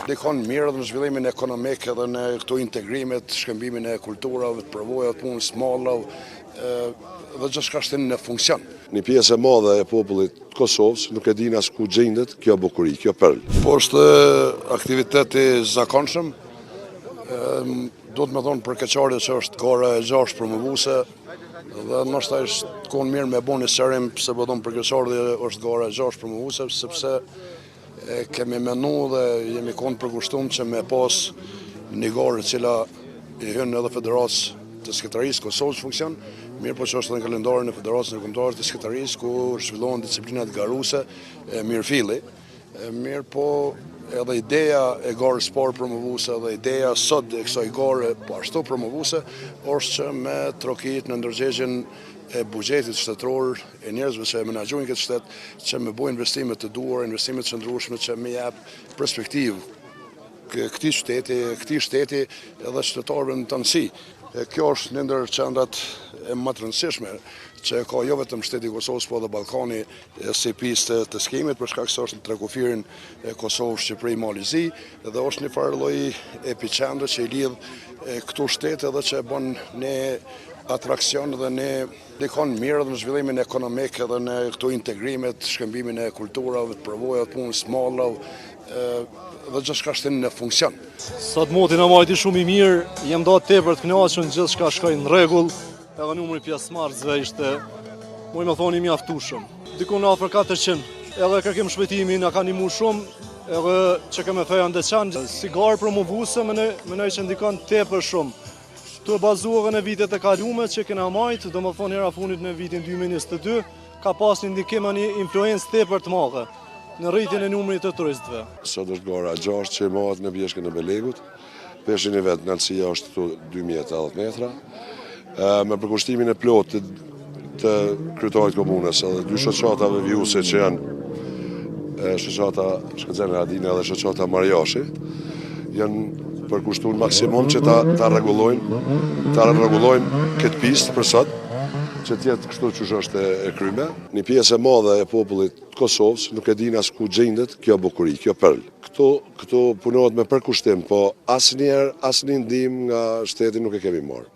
Dikon mirë edhe në zhvillimin ekonomik edhe në këto integrimet, shkëmbimin e kulturave, të përvojave, punës mallave dhe gjithçka shtin në funksion. Një pjesë e madhe e popullit të Kosovës nuk e din as ku gjendet kjo bukuri, kjo perl. Po është aktivitet i zakonshëm. Do të më thonë për keqardhje që është gara e 6 promovuese dhe ndoshta është kohë mirë me bën një serim pse po thon për keqardhje është gara e 6 promovuese sepse kemi menu dhe jemi konë përkushtuar që me pas një garë e cila i hyn edhe Federatës të Sekretarisë Kosovës funksion, mirë po që është edhe në kalendarin e Federatës Ndërkombëtare të Sekretarisë ku zhvillohen disciplinat garuese mirëfilli. Mirë po edhe ideja e garës parë promovuese dhe ideja sot e kësaj gare po ashtu promovuese është që me trokit në ndërgjegjen e buxhetit shtetëror e njerëzve që e menaxhojnë këtë shtet, që me bëjnë investime të duhura, investime të qëndrueshme që me jap perspektivë këtij shteti edhe qytetarëve në tënësi. Kjo është një ndër qendrat e më të rëndësishme që ka jo vetëm shteti i Kosovës, po edhe Ballkani si pistë të skimit, për shkak se është në trekufirin e Kosovës, Shqipëri, Mali Zi, dhe është një farë lloj epicentri që i lidh këto shtete dhe që e bën një atrakcion dhe ne dikon mirë edhe në zhvillimin ekonomik edhe në këto integrimet, shkëmbimin e kulturave, të përvojave, punës mallave dhe gjithçka shtin në funksion. Sot moti na majti shumë i mirë, jam da tepër të kënaqur, gjithçka shkoi në rregull, edhe numri pjesëmarrësve ishte, muj me thoni, i mjaftueshëm. Dikon afër 400, edhe kërkim shpëtimi na ka ndihmuar shumë, edhe që kemë feja ndeçan, si garë promovuese mendoj që ndikon tepër shumë. Të bazuar në vitet e kaluara që kena marrë, domethënë hera fundit në vitin 2022, ka pas një ndikim një influencë tepër të madhe në rritjen e numrit të turistëve. Sot është gara 6 që mahet në bjeshkën e Belegut, peshin e vet nëntësia është këtu 2080 metra, me përkushtimin e plotë të kryetarit komunës edhe dy shoqatave vijuse që janë shoqata Shkëndzena Radina dhe shoqata Marjashi, janë përkushtuar maksimum që ta rregullojnë këtë pistë për sot, që tjetë kështu që është e kryme. Një pjesë e madhe e popullit të Kosovës nuk e din as ku gjendet kjo bukuri, kjo perl. Këto punohet me përkushtim, po asnjëherë asnjë ndihmë nga shteti nuk e kemi marrë.